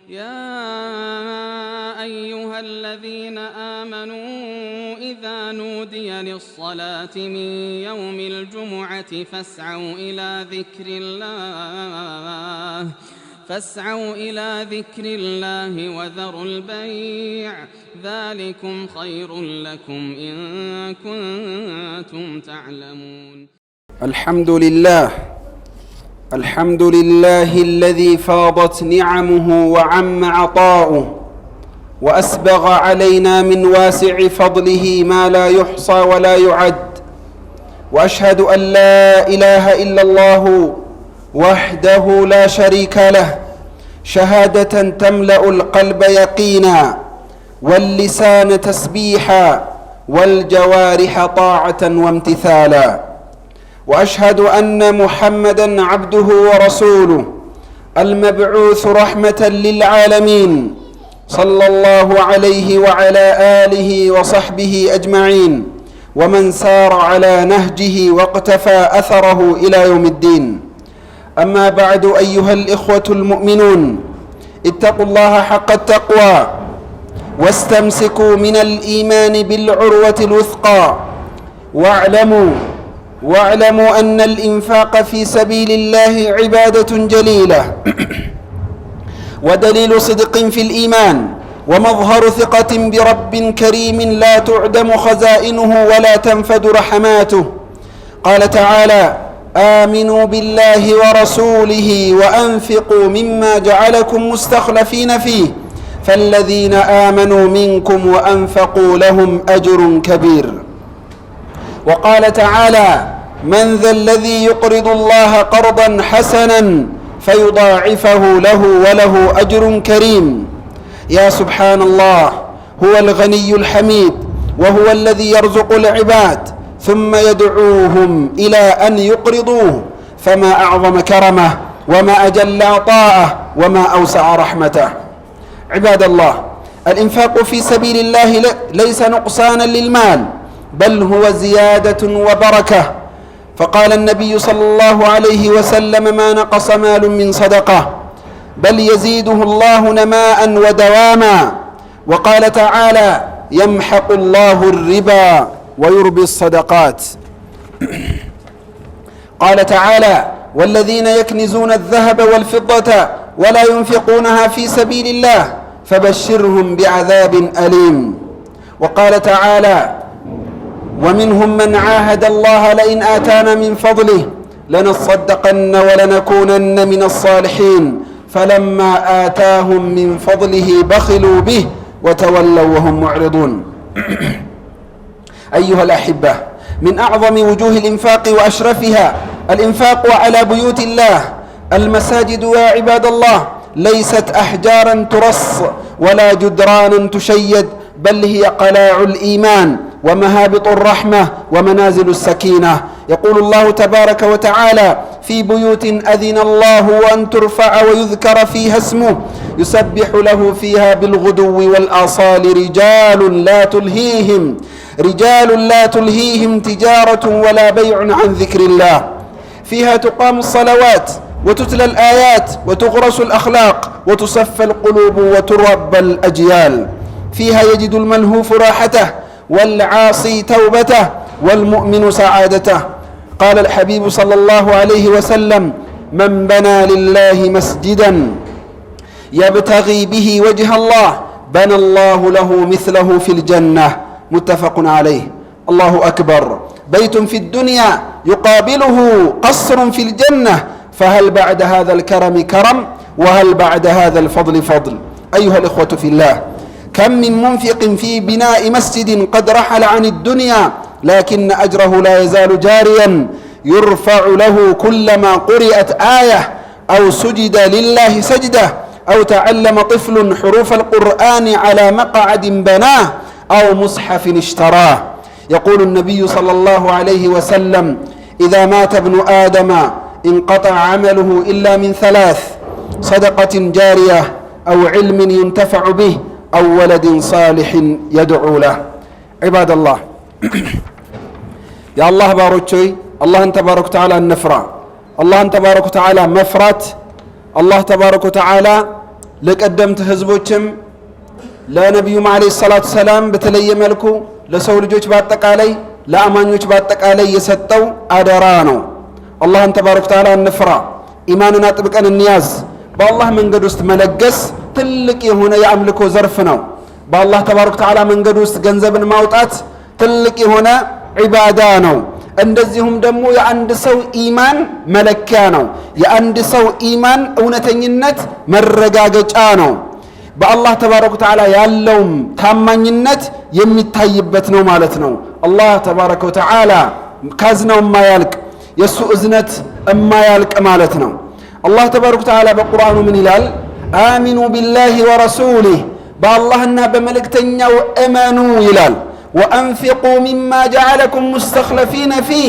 يا أيها الذين آمنوا إذا نودي للصلاة من يوم الجمعة فاسعوا إلى ذكر الله وذروا البيع ذلكم خير لكم إن كنتم تعلمون. الحمد لله الذي فاضت نعمه وعم عطاؤه وأسبغ علينا من واسع فضله ما لا يحصى ولا يعد، وأشهد أن لا إله إلا الله وحده لا شريك له شهادة تملأ القلب يقينا واللسان تسبيحا والجوارح طاعة وامتثالا، وأشهد أن محمدًا عبده ورسوله المبعوث رحمة للعالمين صلى الله عليه وعلى آله وصحبه أجمعين ومن سار على نهجه واقتفى أثره إلى يوم الدين. أما بعد، أيها الإخوة المؤمنون، اتقوا الله حق التقوى واستمسكوا من الإيمان بالعروة الوثقى، واعلموا أن الإنفاق في سبيل الله عبادة جليلة ودليل صدق في الإيمان ومظهر ثقة برب كريم لا تعدم خزائنه ولا تنفد رحماته. قال تعالى: آمنوا بالله ورسوله وأنفقوا مما جعلكم مستخلفين فيه فالذين آمنوا منكم وأنفقوا لهم أجر كبير. وقال تعالى: من ذا الذي يقرض الله قرضا حسنا فيضاعفه له وله أجر كريم. يا سبحان الله، هو الغني الحميد، وهو الذي يرزق العباد ثم يدعوهم إلى أن يقرضوه، فما أعظم كرمه وما أجل عطاءه وما أوسع رحمته. عباد الله، الإنفاق في سبيل الله ليس نقصانا للمال، بل هو زيادة وبركة. فقال النبي صلى الله عليه وسلم: ما نقص مال من صدقة بل يزيده الله نماء ودواما. وقال تعالى: يمحق الله الربا ويربي الصدقات. قال تعالى: والذين يكنزون الذهب والفضة ولا ينفقونها في سبيل الله فبشرهم بعذاب أليم. وقال تعالى: ومنهم من عاهد الله لئن آتانا من فضله لنصدقن ولنكونن من الصالحين فلما آتاهم من فضله بخلوا به وتولوا وهم معرضون. أيها الأحبة، من أعظم وجوه الإنفاق وأشرفها الإنفاق على بيوت الله. المساجد يا عباد الله ليست أحجارا ترص ولا جدرانا تشيد، بل هي قلاع الإيمان ومهابط الرحمة ومنازل السكينة. يقول الله تبارك وتعالى: في بيوت أذن الله وأن ترفع ويذكر فيها اسمه يسبح له فيها بالغدو والآصال رجال لا تلهيهم تجارة ولا بيع عن ذكر الله. فيها تقام الصلوات وتتلى الآيات وتغرس الأخلاق وتصفى القلوب وتربى الأجيال. فيها يجد الملهوف راحته والعاصي توبته والمؤمن سعادته. قال الحبيب صلى الله عليه وسلم: من بنى لله مسجدا يبتغي به وجه الله بنى الله له مثله في الجنة. متفق عليه. الله أكبر. بيت في الدنيا يقابله قصر في الجنة، فهل بعد هذا الكرم كرم؟ وهل بعد هذا الفضل فضل؟ أيها الإخوة في الله، كم من منفق في بناء مسجد قد رحل عن الدنيا لكن أجره لا يزال جاريا، يرفع له كلما قرأت آية أو سجد لله سجدة أو تعلم طفل حروف القرآن على مقعد بناه أو مصحف اشتراه. يقول النبي صلى الله عليه وسلم: إذا مات ابن آدم انقطع عمله إلا من ثلاث: صدقة جارية أو علم ينتفع به أو ولد صالح يدعو له. عباد الله، يا الله باروتشي الله تبارك وتعالى النفرة الله تبارك وتعالى مفرات الله تبارك وتعالى ለቀደምት ህዝቦችም ለነብዩም አለይሂ ሰላቱ ሰላም በተለየ መልኩ ለሰው ልጆች በአጠቃላይ ለአማኞች በአጠቃላይ የሰጠው አደራ ነው። አላህን ተባረከ ወተዓላ እንፍራ፣ ኢማንን አጥብቀን እንያዝ። በአላህ መንገድ ውስጥ መለገስ ትልቅ የሆነ የአምልኮ ዘርፍ ነው። በአላህ ተባረከ ወተዓላ መንገድ ውስጥ ገንዘብን ማውጣት ትልቅ የሆነ ዒባዳ ነው። እንደዚሁም ደግሞ የአንድ ሰው ኢማን መለኪያ ነው። የአንድ ሰው ኢማን እውነተኝነት መረጋገጫ ነው። በአላህ ተባረከ ወተዓላ ያለውም ታማኝነት የሚታይበት ነው ማለት ነው። አላህ ተባረከ ወተዓላ ካዝናው የማያልቅ የእሱ እዝነት የማያልቅ ማለት ነው። አላህ ተባረከ ወተዓላ በቁርአኑ ምን ይላል? አሚኑ ቢላሂ ወረሱሊህ፣ በአላህና በመልእክተኛው እመኑ ይላል። ወአንፊቁ ሚማ ጀዐለኩም ሙስተኽለፊነ ፊህ፣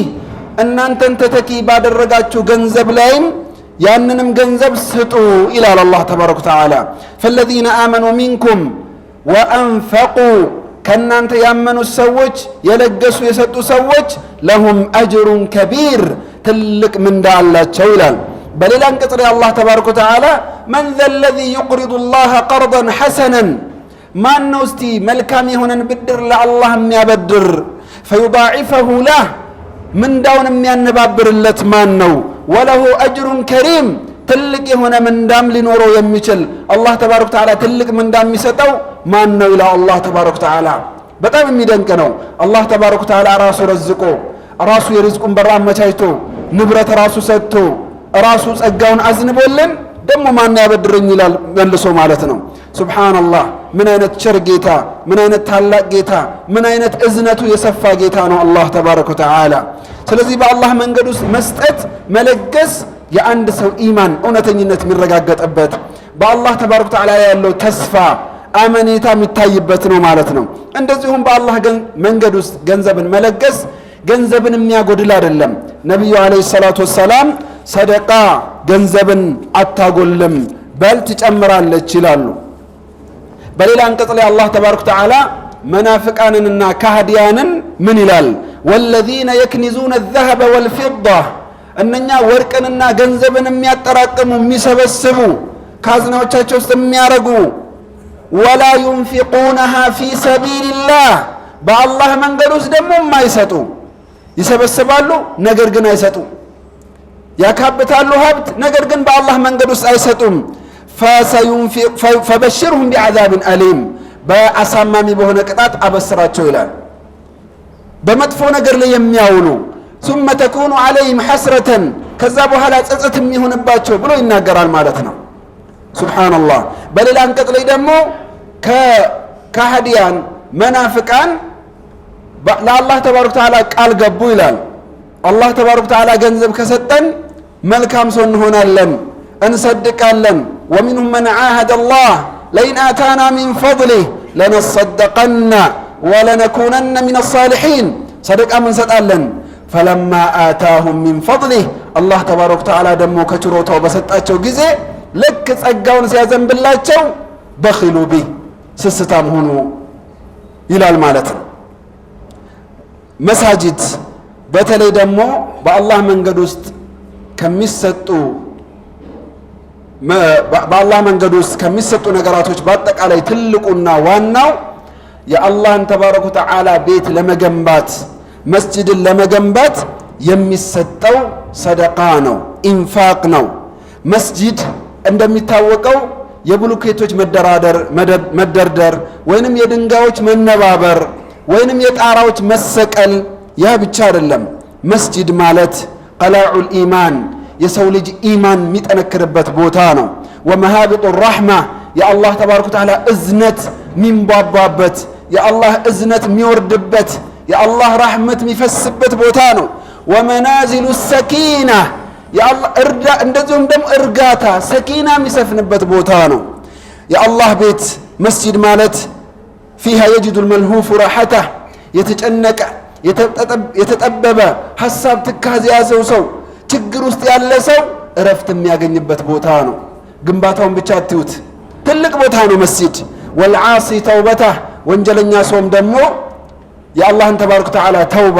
እናንተን ተተኪ ባደረጋችሁ ገንዘብ ላይም ያንንም ገንዘብ ስጡ ይላል አላህ ተባረከ ወተዓላ። ፈለዚነ አመኑ ሚንኩም ወአንፈቁ፣ ከእናንተ ያመኑት ሰዎች የለገሱ የሰጡ ሰዎች ለሁም አጅሩን ከቢር፣ ትልቅ ምንዳ አላቸው ይላል። በሌላ አንቀጽ ላይ አላህ ተባረከ ወተዓላ መን ዘ ለዚ ዩቅሪዱ ላህ ቀርደን ሐሰነን፣ ማን ነው እስቲ መልካም የሆነን ብድር ለአላህ የሚያበድር ፈዩዳዒፈሁ ለህ፣ ምንዳውን የሚያነባብርለት ማን ነው? ወለሁ አጅሩን ከሪም፣ ትልቅ የሆነ ምንዳም ሊኖረው የሚችል አላህ ተባረከ ወተዓላ ትልቅ ምንዳ የሚሰጠው ማን ነው ይላል አላህ ተባረከ ወተዓላ። በጣም የሚደንቅ ነው። አላህ ተባረከ ወተዓላ ራሱ ረዝቆ ራሱ የሪዝቁን በር አመቻችቶ ንብረት ራሱ ሰጥቶ ራሱ ጸጋውን አዝንቦልን ደግሞ ማን ያበድረኝ ይላል መልሶ ማለት ነው። ሱብሃንአላህ፣ ምን አይነት ቸር ጌታ፣ ምን አይነት ታላቅ ጌታ፣ ምን አይነት እዝነቱ የሰፋ ጌታ ነው አላህ ተባረከ ወተዓላ። ስለዚህ በአላህ መንገድ ውስጥ መስጠት መለገስ የአንድ ሰው ኢማን እውነተኝነት የሚረጋገጥበት በአላህ ተባረከ ወተዓላ ያለው ተስፋ አመኔታ የሚታይበት ነው ማለት ነው። እንደዚሁም በአላህ መንገድ ውስጥ ገንዘብን መለገስ ገንዘብን የሚያጎድል አይደለም። ነቢዩ ዓለይሂ ሰላቱ ወሰላም ሰደቃ ገንዘብን አታጎልም በል ትጨምራለች ይላሉ። በሌላ አንቀጽ ላይ አላህ ተባረከ ወተዓላ መናፍቃንንና ካህዲያንን ምን ይላል? ወለዚነ የክኒዙነ ዘሀበ ወልፊዳ፣ እነኛ ወርቅንና ገንዘብን የሚያጠራቅሙ የሚሰበስቡ ካዝናዎቻቸው ውስጥ የሚያረጉ ወላ ዩንፊቁነሃ ፊ ሰቢልላህ፣ በአላህ መንገድ ውስጥ ደግሞ የማይሰጡ ይሰበስባሉ፣ ነገር ግን አይሰጡ። ያካብታሉ ሀብት፣ ነገር ግን በአላህ መንገድ ውስጥ አይሰጡም። ፈበሽርሁም ቢዐዛብን አሊም፣ በአሳማሚ በሆነ ቅጣት አበስራቸው ይላል። በመጥፎ ነገር ላይ የሚያውሉ ثم تكون عليهم حسرة፣ ከዛ በኋላ ጸጸት የሚሆንባቸው ብሎ ይናገራል ማለት ነው። ሱብሃንአላህ። በሌላ አንቀጽ ላይ ደግሞ ከካህዲያን መናፍቃን ለአላህ ተባረከ ወተዓላ ቃል ገቡ ይላል። አላህ ተባረከ ወተዓላ ገንዘብ ከሰጠን መልካም ሰው እንሆናለን፣ እንሰድቃለን። ወሚንሁም መን ዓሀደ አላህ ለኢን አታና ሚን ፈድሊህ ለነሰደቀና ወለነኩነነ ሚነ ሳሊሒን፣ ሰደቃም እንሰጣለን። ፈለማ አታሁም ሚን ፈድሊህ፣ አላህ ተባረከ ወተዓላ ደግሞ ከችሮታው በሰጣቸው ጊዜ ልክ ጸጋውን ሲያዘንብላቸው በኺሉ ቢህ፣ ስስታም ሆኑ ይላል ማለት ነው። መሳጅድ በተለይ ደግሞ በአላህ መንገድ ውስጥ ከሚሰጡ ነገራቶች በአጠቃላይ ትልቁና ዋናው የአላህን ተባረከ ወተዓላ ቤት ለመገንባት መስጂድን ለመገንባት የሚሰጠው ሰደቃ ነው፣ ኢንፋቅ ነው። መስጂድ እንደሚታወቀው የብሎኬቶች መደርደር ወይንም የድንጋዮች መነባበር ወይንም የጣራዎች መሰቀል ያ ብቻ አይደለም። መስጂድ ማለት ቀላዑል ኢማን፣ የሰው ልጅ ኢማን የሚጠነክርበት ቦታ ነው። ወመሃቢጡ ራሕማ፣ የአላህ ተባረከ ወተዓላ እዝነት የሚንቧቧበት፣ የአላህ እዝነት የሚወርድበት፣ የአላህ ራሕመት የሚፈስበት ቦታ ነው። ወመናዚሉ ሰኪና፣ እንደዚሁም ደግሞ እርጋታ ሰኪና የሚሰፍንበት ቦታ ነው። የአላህ ቤት መስጂድ ማለት ፊሃ የጅዱ ልመልሁፉ ራሐታ፣ የተጨነቀ የተጠበበ ሀሳብ ትካዝ የያዘው ሰው ችግር ውስጥ ያለ ሰው እረፍት የሚያገኝበት ቦታ ነው። ግንባታውን ብቻ አትዩት፣ ትልቅ ቦታ ነው መስጂድ። ወልዓሲ ተውበታ፣ ወንጀለኛ ሰውም ደግሞ የአላህን ተባረከ ወተዓላ ተውባ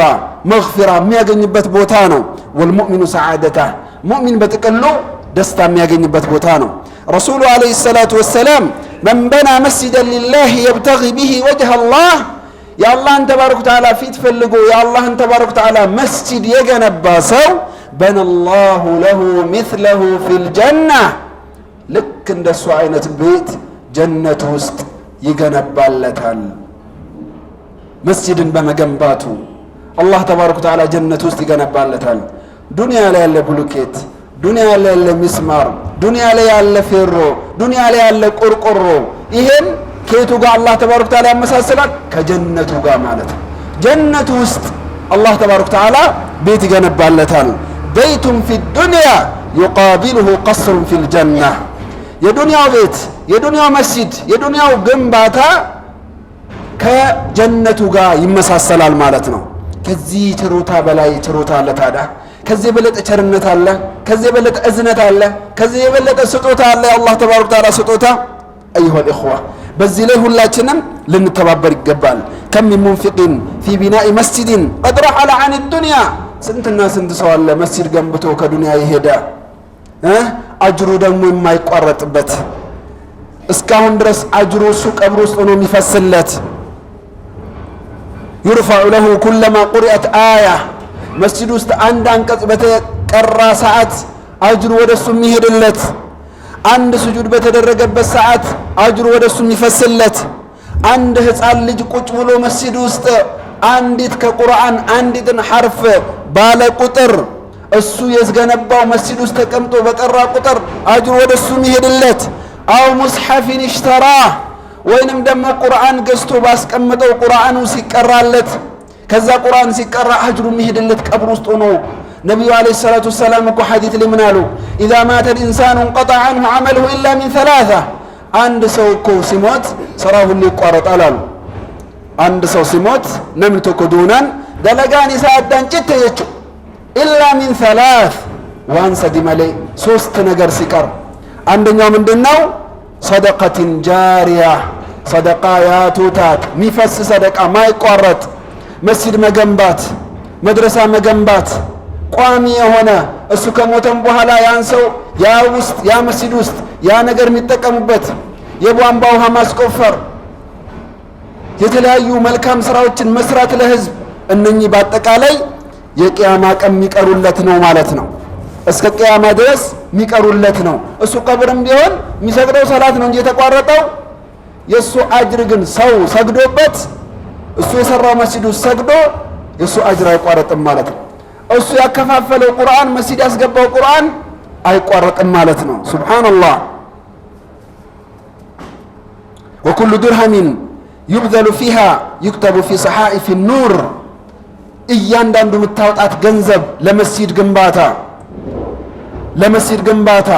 መግፊራ የሚያገኝበት ቦታ ነው። ወልሙእሚኑ ሰዓደታ፣ ሙእሚን በጥቅሉ ደስታ የሚያገኝበት ቦታ ነው። رسول عليه الصلاة والسلام من بنى مسجدا لله يبتغي به وجه الله يا الله أنت تبارك وتعالى في تفلقوا يا الله أنت تبارك وتعالى مسجد يجنب سو بنى الله له مثله في الجنة لك عند سعينة البيت جنة وسط يجنب اللتال مسجد بمجنباته الله تبارك وتعالى جنة وسط يجنب اللتال دنيا لا يلا بلوكيت دنيا لا يلا مسمار دنيا لا يلا فيرو دنيا لا يلا قرقرو ይሄን ከየቱ ጋር አላህ ተባረከ ወተዓላ ያመሳሰላል ከጀነቱ ጋር ማለት ነው ጀነቱ ውስጥ አላህ ተባረከ ወተዓላ ቤት ይገነባለታል በይቱን ፊ ዱንያ يقابله قصر في الجنة የዱንያው ቤት የዱንያው መስጂድ የዱንያው ግንባታ ከጀነቱ ጋር ይመሳሰላል ማለት ነው ከዚህ ችሮታ በላይ ችሮታ አለ ታዲያ ከዚህ የበለጠ ቸርነት አለ ከዚህ የበለጠ እዝነት አለ ከዚህ የበለጠ ስጦታ አለ የአላህ ተባረከ ወተዓላ ስጦታ أيها الإخوة በዚህ ላይ ሁላችንም ልንተባበር ይገባል كم من منفق في بناء مسجد قد رحل عن الدنيا ስንትና ስንት ሰው አለ መስጂድ ገንብቶ ከዱንያ ይሄዳ አጅሩ ደግሞ የማይቋረጥበት እስካሁን ድረስ አጅሩ እሱ ቀብር ውስጥ ሆኖ የሚፈስለት يرفع له كلما قرأت آية መስጂድ ውስጥ አንድ አንቀጽ በተቀራ ሰዓት አጅሩ ወደሱ የሚሄድለት አንድ ስጁድ በተደረገበት ሰዓት አጅሩ ወደሱ የሚፈስለት አንድ ህፃን ልጅ ቁጭ ብሎ መስጂድ ውስጥ አንዲት ከቁርአን አንዲትን ሐርፍ ባለ ቁጥር እሱ የዝገነባው መስጂድ ውስጥ ተቀምጦ በቀራ ቁጥር አጅሩ ወደሱ የሚሄድለት አው ሙስሐፍን ይሽተራ ወይንም ደግሞ ቁርአን ገዝቶ ባስቀመጠው ቁርአኑ ሲቀራለት ከዛ ቁርአን ሲቀራ አጅሩ የሚሄድለት ቀብር ውስጥ ሆኖ ነብዩ አለይሂ ሰላቱ ወሰለም እኮ ሐዲስ ላይ ምን አሉ اذا مات الانسان انقطع عنه عمله الا من ثلاثه አንድ ሰው እኮ ሲሞት ስራው ሁሉ ይቋረጣል አሉ አንድ ሰው ሲሞት ነምቶ ኮዱናን ደለጋን ይሳዳን ጭተየቹ الا من ثلاث وانسد ملي ሶስት ነገር ሲቀር አንደኛው ምንድነው صدقه جاريه صدقه ያቱታት ሚፈስ ሰደቃ ማይቋረጥ መስጂድ መገንባት መድረሳ መገንባት ቋሚ የሆነ እሱ ከሞተም በኋላ ያን ሰው ያ ውስጥ ያ መስጂድ ውስጥ ያ ነገር የሚጠቀሙበት የቧንቧ ውሃ ማስቆፈር የተለያዩ መልካም ስራዎችን መስራት ለህዝብ እነኚህ በአጠቃላይ የቂያማ ቀን የሚቀሩለት ነው ማለት ነው እስከ ቂያማ ድረስ የሚቀሩለት ነው እሱ ቀብርም ቢሆን የሚሰግደው ሰላት ነው እንጂ የተቋረጠው የሱ አጅር ግን ሰው ሰግዶበት እሱ የሰራው መስጂድ ውስጥ ሰግዶ የሱ አጅር አይቋረጥም ማለት ነው እሱ ያከፋፈለው ቁርአን መስጂድ ያስገባው ቁርአን አይቋረጥም ማለት ነው ሱብሃንአላህ وكل درهم يبذل فيها يكتب في صحائف النور እያንዳንዱ የምታወጣት ገንዘብ ለመስጂድ ግንባታ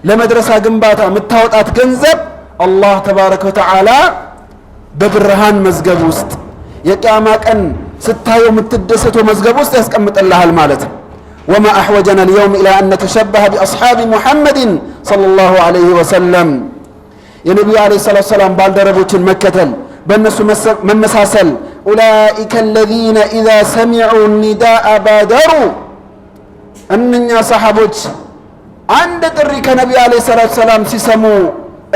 ለመድረሳ ግንባታ የምታወጣት ገንዘብ አላህ ተባረከ ወተዓላ በብርሃን መዝገብ ውስጥ የቂያማ ቀን ስታየው የምትደሰተው መዝገብ ውስጥ ያስቀምጥልሃል ማለት ነው وما احوجنا اليوم الى ان نتشبه باصحاب محمد صلى الله عليه وسلم የነብዩ አለይሂ ሰላቱ ሰላም ባልደረቦችን መከተል በእነሱ መመሳሰል اولئك الذين اذا سمعوا النداء بادروا እነኛ ሰሃቦች አንድ ጥሪ ከነብዩ አለይሂ ሰላቱ ሰላም ሲሰሙ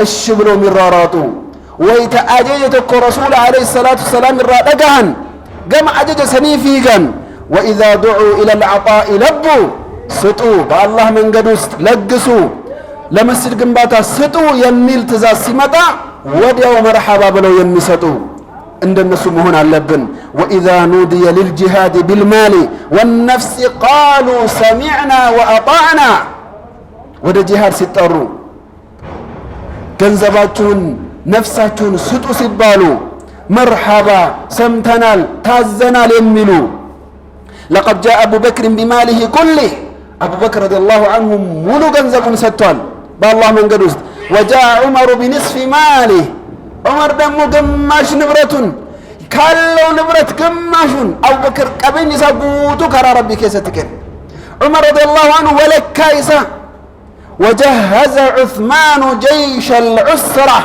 እሺ ብሎ የሚራራጡ ويتأجج رسول عليه الصلاة والسلام الرادقان قام أجج سنيفيقا وإذا دعوا إلى العطاء لبوا سطوا بالله من قدوست لقسوا لمسجد قنباتا سطوا يميل تزاز سمتا وديو مرحبا بلو يمسطوا عند النسو هنا اللبن وإذا نودي للجهاد بالمال والنفس قالوا سمعنا وأطعنا وده جهاد ستروا ገንዘባችሁን ነፍሳችሁን ስጡ ሲባሉ መርሐባ ሰምተናል ታዘናል የሚሉ لقد جاء ابو بكر بماله كله ابو بكر رضي الله عنه ሙሉ ገንዘቡን ሰጥቷል በአላህ መንገድ ውስጥ وجاء عمر بنصف ماله عمر ደግሞ ግማሽ ንብረቱን ካለው ንብረት ግማሹን አቡ በክር ቀበኝ ይሳጉቱ ከራ ረቢ ከሰትከን عمر رضي الله عنه ولكايسا وجهز عثمان جيش العسرة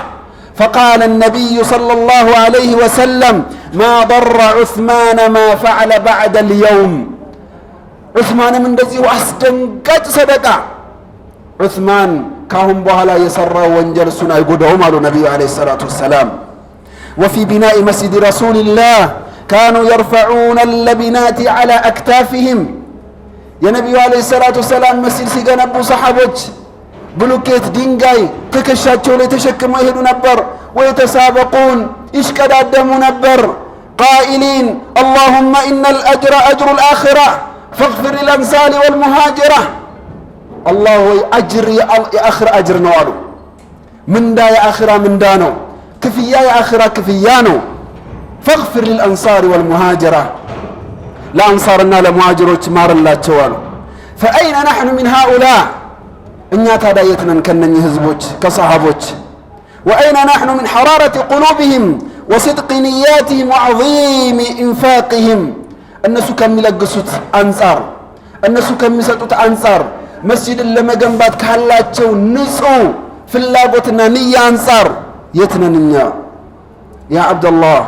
فقال النبي صلى الله عليه وسلم ما ضر عثمان ما فعل بعد اليوم عثمان من دزي واسدنقج صدقة عثمان ካሁን በኋላ የሰራው ወንጀል እሱን አይጎዳውም አሉ ነብዩ አለይሂ ሰላቱ ወሰላም። وفي بناء مسجد رسول الله كانوا يرفعون اللبنات على أكتافهم يا نبي عليه الصلاة والسلام مسجد ሲገነቡ ሰሃቦች ብሎኬት ድንጋይ ትከሻቸው ላይ ተሸክመው ይሄዱ ነበር። ويتسابقون ይሽቀዳደሙ ነበር። قائلين اللهم إن الأجر أجر الآخرة فاغفر للأنصار والمهاجرة الله أجر يا آخر أجر نوالو من دا يا آخر من دانو كفيا يا آخر كفيانو فاغفر للأنصار والمهاجرة لا أنصارنا لمهاجروች ማርላቸው አሉ። فأين نحن من هؤلاء እኛ ታዲያ የት ነን ከነኚህ ህዝቦች ከሰሃቦች وأين نحن من حرارة قلوبهم وصدق نياتهم وعظيم إنفاقهم እነሱ ከሚለግሱት አንፃር እነሱ ከሚሰጡት አንፃር መስጂድን ለመገንባት ካላቸው ንጹህ ፍላጎትና ንያ አንፃር የት ነን እኛ? ያ አብደላህ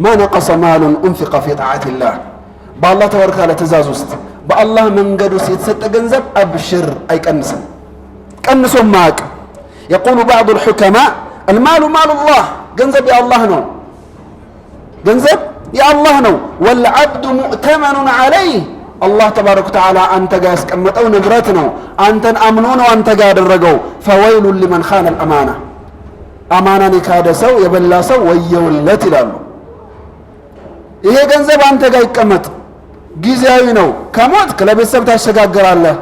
ما نقص مال أنفق في طاعة الله بالله تبارك وتعالى ትእዛዝ ውስጥ በአላህ መንገድ ውስጥ የተሰጠ ገንዘብ አብሽር አይቀንስም ቀንሶም ማቅ يقول بعض الحكماء المال مال الله ገንዘብ የአላህ ነው ገንዘብ የአላህ ነው والعبد مؤتمن عليه الله تبارك وتعالى አንተ ጋር ያስቀመጠው ንብረት ነው አንተን አምኖ ነው አንተ ጋር ያደረገው فويل لمن خان الأمانة አማናን የካደ ሰው የበላ ሰው ወየውለት ይላሉ። ይሄ ገንዘብ አንተ ጋር ይቀመጥ ጊዜያዊ ነው ከሞት ለቤተሰብ ታሸጋግራለህ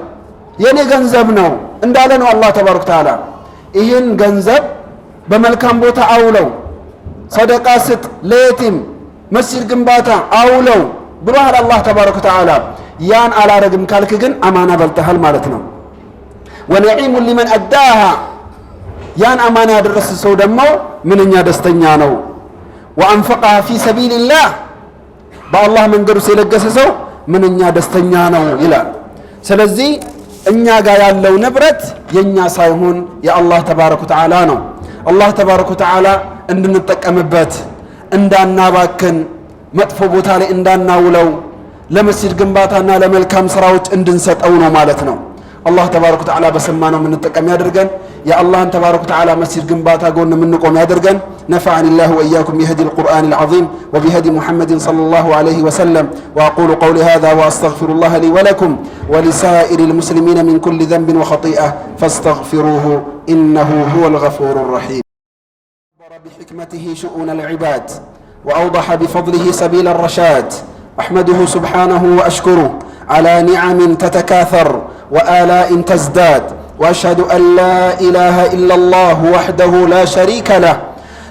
የኔ ገንዘብ ነው እንዳለ ነው አላህ ተባረከ ወተዓላ። ይሄን ገንዘብ በመልካም ቦታ አውለው ሰደቃ ስጥ ለየቲም መስጂድ ግንባታ አውለው ብሏል አላህ ተባረከ ወተዓላ። ያን አላረግም ካልክ ግን አማና በልተሃል ማለት ነው። ወነዒሙ ሊመን አዳሃ ያን አማና ያደረሰ ሰው ደግሞ ምንኛ ደስተኛ ነው። ወአንፈቀሃ ፊ ሰቢልላህ በአላህ መንገድ ውስጥ የለገሰ ሰው ምንኛ ደስተኛ ነው ይላል። ስለዚህ እኛ ጋር ያለው ንብረት የኛ ሳይሆን የአላህ ተባረከ ወተዓላ ነው። አላህ ተባረከ ወተዓላ እንድንጠቀምበት እንዳናባክን መጥፎ ቦታ ላይ እንዳናውለው ለመስጂድ ግንባታና ለመልካም ስራዎች እንድንሰጠው ነው ማለት ነው። الله تبارك وتعالى بسمانه من التقم يدرجن يا الله تبارك وتعالى مسجد جنباتا قولنا منكم يدرجن نفعني الله وإياكم بهدي القرآن العظيم وبهدي محمد صلى الله عليه وسلم وأقول قولي هذا وأستغفر الله لي ولكم ولسائر المسلمين من كل ذنب وخطيئة فاستغفروه إنه هو الغفور الرحيم. بحكمته شؤون العباد وأوضح بفضله سبيل الرشاد أحمده سبحانه وأشكره على نعم تتكاثر وآلاء تزداد وأشهد أن لا إله إلا الله وحده لا شريك له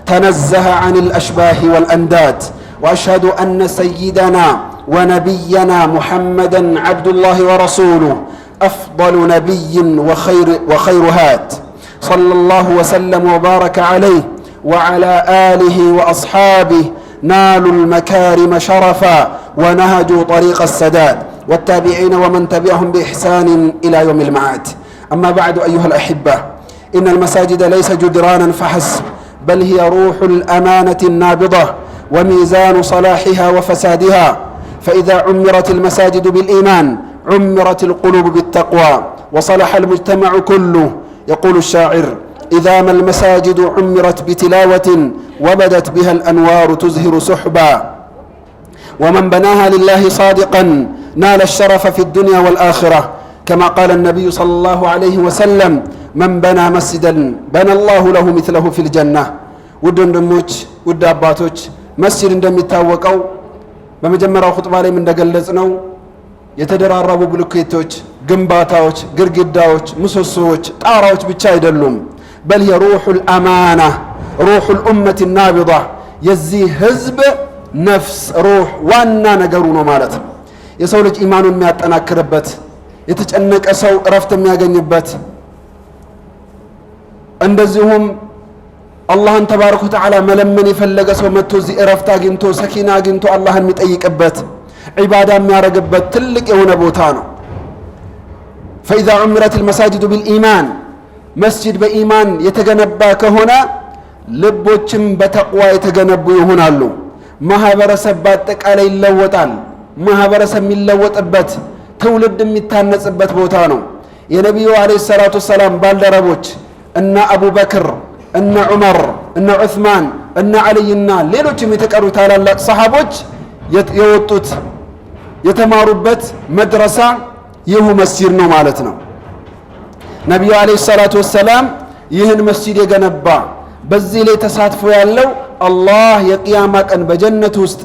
تنزه عن الأشباه والأنداد وأشهد أن سيدنا ونبينا محمدا عبد الله ورسوله أفضل نبي وخير هاد صلى الله وسلم وبارك عليه وعلى آله وأصحابه نالوا المكارم شرفا ونهجوا طريق السداد والتابعين ومن تبعهم بإحسان إلى يوم المعاد. أما بعد أيها الأحبة إن المساجد ليس جدرانا فحسب بل هي روح الأمانة النابضة وميزان صلاحها وفسادها فإذا عمرت المساجد بالإيمان عمرت القلوب بالتقوى وصلح المجتمع كله. يقول الشاعر إذا ما المساجد عمرت بتلاوة وبدت بها الأنوار تزهر سحبا ومن بناها لله صادقا نال الشرف في الدنيا والآخرة كما قال النبي صلى الله عليه وسلم من بنى مسجدا بنى الله له مثله في الجنة. ودن دموج ود أباتوج مسجد دم يتاوقوا بمجمرة خطبة لي من دقلزنو يتدراربوا بلوكيتوج جنباتوج قرقداوج مسوسوج طاراوج بتشاي دلهم بل هي روح الأمانة روح الأمة النابضة يزي حزب نفس روح وانا نقرونه مالته የሰው ልጅ ኢማኑን የሚያጠናክርበት የተጨነቀ ሰው እረፍት የሚያገኝበት እንደዚሁም አላህን ተባረከ ወተዓላ መለመን የፈለገ ሰው መጥቶ እዚህ እረፍት አግኝቶ ሰኪና አግኝቶ አላህን የሚጠይቅበት ዒባዳ የሚያረግበት ትልቅ የሆነ ቦታ ነው። فإذا عمرت المساجد بالإيمان መስጂድ በኢማን የተገነባ ከሆነ ልቦችም በተቅዋ የተገነቡ ይሆናሉ። ማህበረሰብ በአጠቃላይ ይለወጣል። ማህበረሰብ የሚለወጥበት ትውልድ የሚታነጽበት ቦታ ነው። የነቢዩ አለይሂ ሰላቱ ሰላም ባልደረቦች እነ አቡበክር እነ ዑመር እነ ዑስማን እነ ዓሊይና ሌሎችም የተቀሩ ታላላቅ ሰሃቦች የወጡት የተማሩበት መድረሳ ይህ መስጂድ ነው ማለት ነው። ነብዩ አለይሂ ሰላቱ ወሰላም ይህን መስጂድ የገነባ በዚህ ላይ ተሳትፎ ያለው አላህ የቂያማ ቀን በጀነት ውስጥ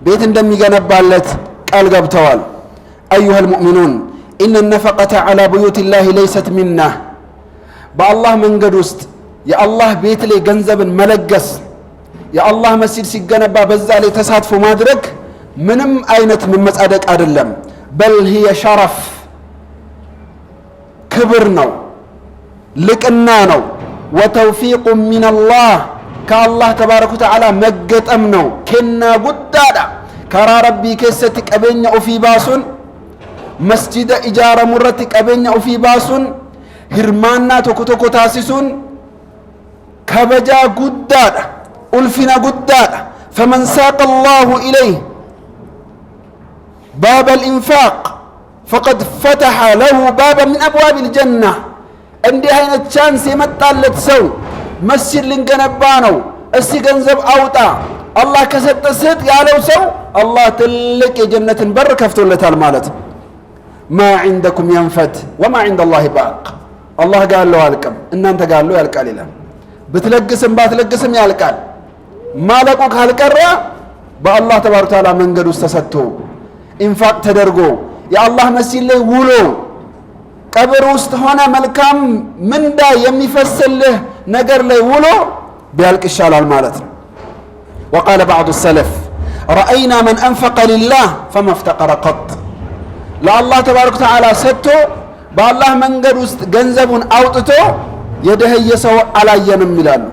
ቤት እንደሚገነባለት ቃል ገብተዋል። አዩሃ ልሙእሚኑን ኢነ ነፈቀተ ዐላ ቡዩቲላሂ ለይሰት ሚና በአላህ መንገድ ውስጥ የአላህ ቤት ላይ ገንዘብን መለገስ የአላህ መስጂድ ሲገነባ በዛ ላይ ተሳትፎ ማድረግ ምንም አይነት መመጻደቅ አይደለም። በል ሂየ ሸረፍ ክብር ነው፣ ልቅና ነው። ወተውፊቁ ሚነላህ ከአላህ ተባረከ ወተዓላ መገጠም ነው። ኬና ጉዳዳ ከራ ረቢ ኬሰት ቀበኛ ኦፊ ባሱን መስጂደ ኢጃራ ሙረት ቀበኛ ኦፊ ባሱን ህርማና ቶኮ ታሲሱን ከበጃ ጉዳዳ ኡልፊና ጉዳዳ ፈመን ሳቀ አላሁ ኢለይህ ባብ አልኢንፋቅ ፈቀድ ፈተሐ ለሁ ባበ ሚን አብዋብ ልጀና። እንዲህ አይነት ቻንስ የመጣለት ሰው መስጂድ ልንገነባ ነው እስቲ ገንዘብ አውጣ አላህ ከሰጠ ስጥ ያለው ሰው አላህ ትልቅ የጀነትን በር ከፍቶለታል ማለት ነው። ማ ዒንደኩም የንፈት ወማ ዒንደ አላህ ባቅ። አላህ ጋር ያለው አልቅም እናንተ ጋር ያለው ያልቃል ይላል። ብትለግስም ባትለግስም ያልቃል። ማለቁ ካልቀረ በአላህ ተባረከ ወተዓላ መንገድ ውስጥ ተሰጥቶ ኢንፋቅ ተደርጎ የአላህ መስጂድ ላይ ውሎ ቀብር ውስጥ ሆነ መልካም ምንዳ የሚፈስልህ ነገር ላይ ውሎ ቢያልቅ ይሻላል ማለት ነው። ወቃለ ባዕዱ ሰለፍ ረአይና መን አንፈቀ ሊላህ ፈማ እፍተቀረ ቀጥ። ለአላህ ተባረከ ወተዓላ ሰጥቶ በአላህ መንገድ ውስጥ ገንዘቡን አውጥቶ የደህየ ሰው አላየንም ይላሉ።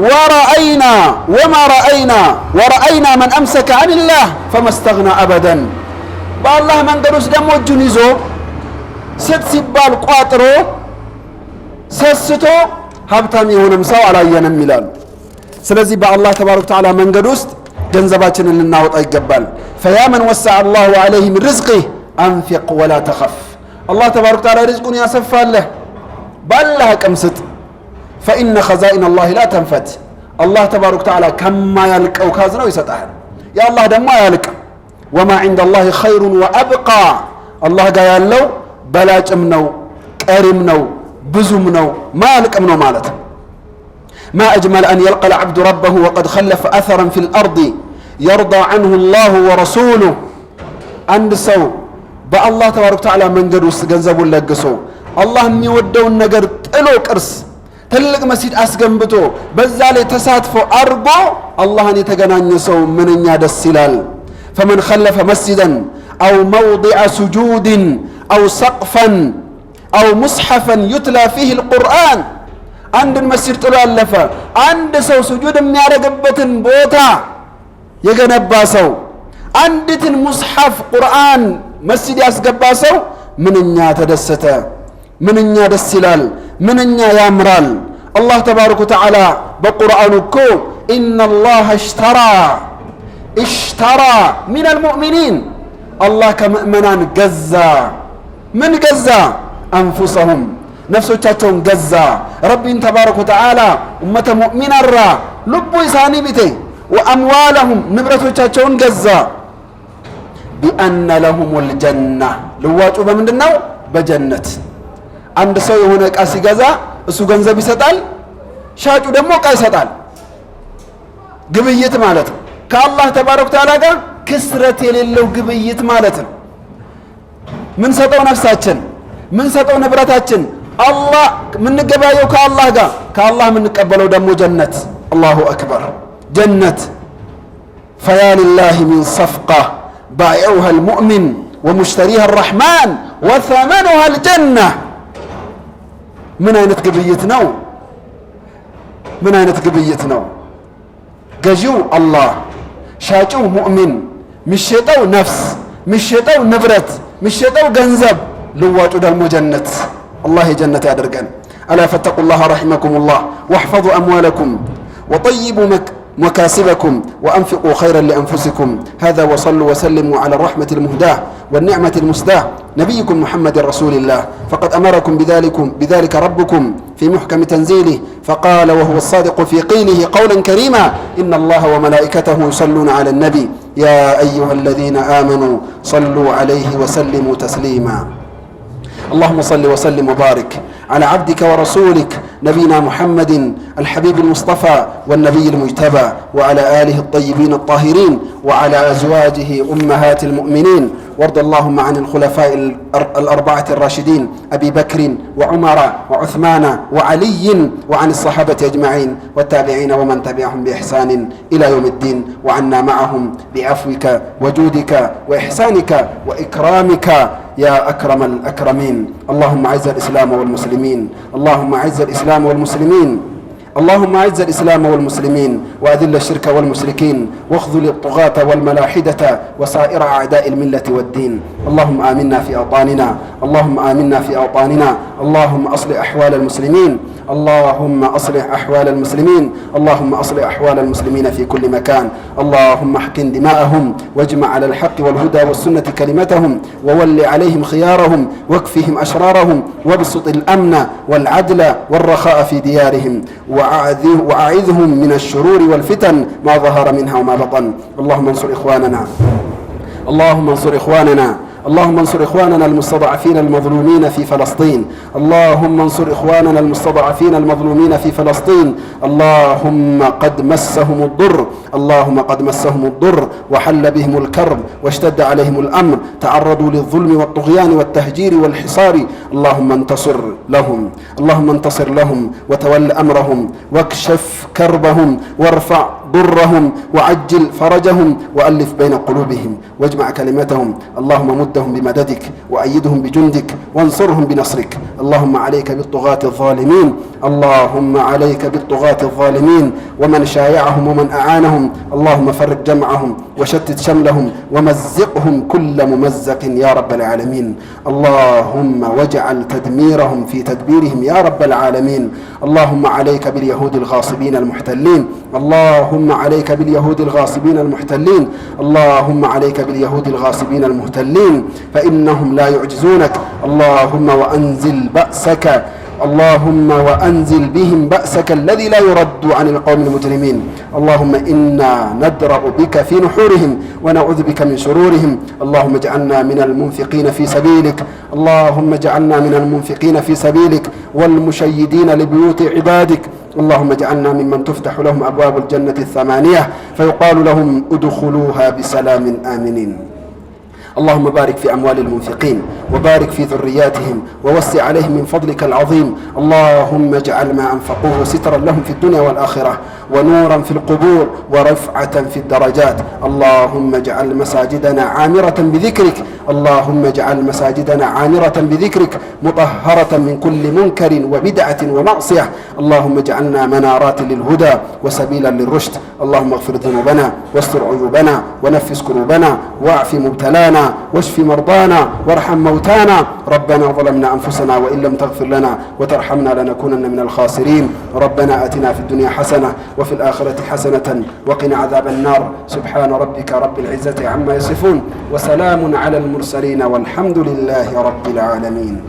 ወረአይና ወማ ረአይና ወረአይና መን አምሰከ ዐኒላህ ፈማ እስተግና አበደን። በአላህ መንገድ ውስጥ ደግሞ እጁን ይዞ ስጥ ሲባል ቋጥሮ ሰስቶ ሀብታም የሆነም ሰው አላየንም ይላሉ። ስለዚህ በአላህ ተባረከ ወተዓላ መንገድ ውስጥ ገንዘባችንን ልናወጣ ይገባል። ፈያ መን ወሰዐ አላሁ ዐለይሂ ሚን ሪዝቂህ አንፊቅ ወላ ተኸፍ። አላህ ተባረከ ወተዓላ ሪዝቁን ያሰፋለህ ባላህ አቅም ስጥ። ፈኢነ ኸዛኢነ አላህ ላ ተንፈት። አላህ ተባረከ ወተዓላ ከማያልቀው ካዝነው ይሰጣል። የአላህ ደግሞ አያልቅም። ወማ ዒንደ አላህ ኸይሩን ወአብቃ። አላህ ጋር ያለው በላጭም ነው ቀሪም ነው ብዙም ነው ማያልቅም ነው ማለት ነው። ማ አጅመለ አን የልቀ ልዓብዱ ረበሁ ወቀድ ኸለፈ አተረን ፊ ልአርድ የርዳ ዐንሁ አላሁ ወረሱሉህ። አንድ ሰው በአላህ ተባረከ ወተዓላ መንገድ ውስጥ ገንዘቡን ለግሶ አላህ የሚወደውን ነገር ጥሎ ቅርስ ትልቅ መስጂድ አስገንብቶ በዛ ላይ ተሳትፎ አርጎ አላህን የተገናኘ ሰው ምንኛ ደስ ይላል። ፈመን ኸለፈ መስጂደን አው መውዲዐ ሱጁድን አው ሰቅፈን አው ሙስሐፈን ዩትላ ፊህ ልቁርአን። አንድን መስጂድ ጥሎ ያለፈ አንድ ሰው ስጁድ የሚያደርግበትን ቦታ የገነባ ሰው አንዲትን ሙስሐፍ ቁርአን መስጂድ ያስገባ ሰው ምንኛ ተደሰተ፣ ምንኛ ደስ ይላል፣ ምንኛ ያምራል። አላህ ተባረከ ወተዓላ በቁርአኑ እኮ ኢነላህ እሽተራ ሚነል ሙእሚኒን አላህ ከምእመናን ገዛ። ምን ገዛ? አንፉሰሁም ነፍሶቻቸውን ገዛ። ረቢን ተባረከ ወተዓላ ኡመተ ሙእሚናራ ልቡ ይሳኒ ቢቴ ወአምዋለሁም ንብረቶቻቸውን ገዛ። ቢአነ ለሁሙል ጀና ልዋጩ በምንድን ነው? በጀነት። አንድ ሰው የሆነ ዕቃ ሲገዛ እሱ ገንዘብ ይሰጣል፣ ሻጩ ደግሞ ዕቃ ይሰጣል። ግብይት ማለት ነው። ከአላህ ተባረከ ወተዓላ ጋር ክስረት የሌለው ግብይት ማለት ነው። ምን ሰጠው ነፍሳችን፣ ምን ሰጠው ንብረታችን፣ አላህ የምንገበያየው ከአላህ ጋር፣ ከአላህ የምንቀበለው ደግሞ ጀነት። አላሁ አክበር ጀነት። ፈያ ሊላሂ ሚን ሰፍቃ ባኢዑሃ አልሙእሚን ወሙሽተሪሃ አርረሕማን ወተመኑሃ አልጀና። ምን አይነት ግብይት ነው? ምን አይነት ግብይት ነው? ገዢው አላህ፣ ሻጩው ሙእሚን፣ ሚሸጠው ነፍስ፣ ሚሸጠው ንብረት፣ ሚሸጠው ገንዘብ፣ ልዋጩ ደግሞ ጀነት። አላህ የጀነት ያደርገን። አላ ፈተቁላህ ረሒመኩሙላህ ወሕፈዙ አምዋለኩም ወጠይቡ مكاسبكم وأنفقوا خيرا لأنفسكم. هذا وصلوا وسلموا على الرحمة المهداة والنعمة المسداة نبيكم محمد رسول الله، فقد أمركم بذلك ربكم في محكم تنزيله، فقال وهو الصادق في قيله قولا كريما: إن الله وملائكته يصلون على النبي يا أيها الذين آمنوا صلوا عليه وسلموا تسليما. اللهم صل وسلم وبارك على عبدك ورسولك نبينا محمد الحبيب المصطفى والنبي المجتبى، وعلى آله الطيبين الطاهرين، وعلى أزواجه أمهات المؤمنين. وارض اللهم عن الخلفاء الأربعة الراشدين أبي بكر وعمر وعثمان وعلي، وعن الصحابة أجمعين والتابعين ومن تبعهم بإحسان إلى يوم الدين، وعنا معهم بعفوك وجودك وإحسانك وإكرامك يا أكرم الأكرمين. اللهم أعز الإسلام والمسلمين، اللهم أعز الإسلام والمسلمين، اللهم أعز الإسلام والمسلمين، وأذل الشرك والمشركين، واخذل الطغاة والملاحدة وسائر أعداء الملة والدين. اللهم آمنا في أوطاننا، اللهم آمنا في أوطاننا، اللهم أصلح أحوال المسلمين، اللهم أصلح أحوال المسلمين، اللهم أصلح أحوال المسلمين في كل مكان. اللهم احقن دماءهم، واجمع على الحق والهدى والسنة كلمتهم، وول عليهم خيارهم، واكفهم أشرارهم، وابسط الأمن والعدل والرخاء في ديارهم، وأعذهم من الشرور والفتن ما ظهر منها وما بطن. اللهم انصر إخواننا، اللهم انصر إخواننا، اللهم انصر إخواننا المستضعفين المظلومين في فلسطين، اللهم انصر إخواننا المستضعفين المظلومين في فلسطين. اللهم قد مسهم الضر، اللهم قد مسهم الضر وحل بهم الكرب واشتد عليهم الأمر، تعرضوا للظلم والطغيان والتهجير والحصار. اللهم انتصر لهم، اللهم انتصر لهم وتول أمرهم، واكشف كربهم، وارفع ضرهم، وعجل فرجهم، وألف بين قلوبهم، واجمع كلمتهم. اللهم مدهم بمددك، وأيدهم بجندك، وانصرهم بنصرك. اللهم عليك بالطغاة الظالمين، اللهم عليك بالطغاة الظالمين ومن شايعهم ومن أعانهم. اللهم فرق جمعهم وشتت شملهم ومزقهم كل ممزق يا رب العالمين. اللهم واجعل تدميرهم في تدبيرهم يا رب العالمين. اللهم عليك باليهود الغاصبين المحتلين، اللهم عليك باليهود الغاصبين المحتلين، اللهم عليك باليهود الغاصبين المحتلين، فإنهم لا يعجزونك. اللهم وأنزل بأسك، اللهم وأنزل بهم بأسك الذي لا يرد عن القوم المجرمين. اللهم إنا ندرأ بك في نحورهم ونعوذ بك من شرورهم. اللهم اجعلنا من المنفقين في سبيلك، اللهم اجعلنا من المنفقين في سبيلك والمشيدين لبيوت عبادك. اللهم اجعلنا ممن تفتح لهم أبواب الجنة الثمانية فيقال لهم ادخلوها بسلام آمنين. اللهم بارك في أموال المنفقين، وبارك في ذرياتهم، ووسع عليهم من فضلك العظيم. اللهم اجعل ما أنفقوه سترا لهم في الدنيا والآخرة، ونورا في القبور، ورفعة في الدرجات. اللهم اجعل مساجدنا عامرة بذكرك، اللهم اجعل مساجدنا عامرة بذكرك، مطهرة من كل منكر وبدعة ومعصية. اللهم اجعلنا منارات للهدى وسبيلا للرشد. اللهم اغفر ذنوبنا، واستر عيوبنا، ونفس كروبنا، واعف مبتلانا، واشف مرضانا، وارحم موتانا. ربنا ظلمنا أنفسنا وإن لم تغفر لنا وترحمنا لنكونن من الخاسرين. ربنا آتنا في الدنيا حسنة وفي الآخرة حسنة وقنا عذاب النار. سبحان ربك رب العزة عما يصفون، وسلام على المرسلين، والحمد لله رب العالمين.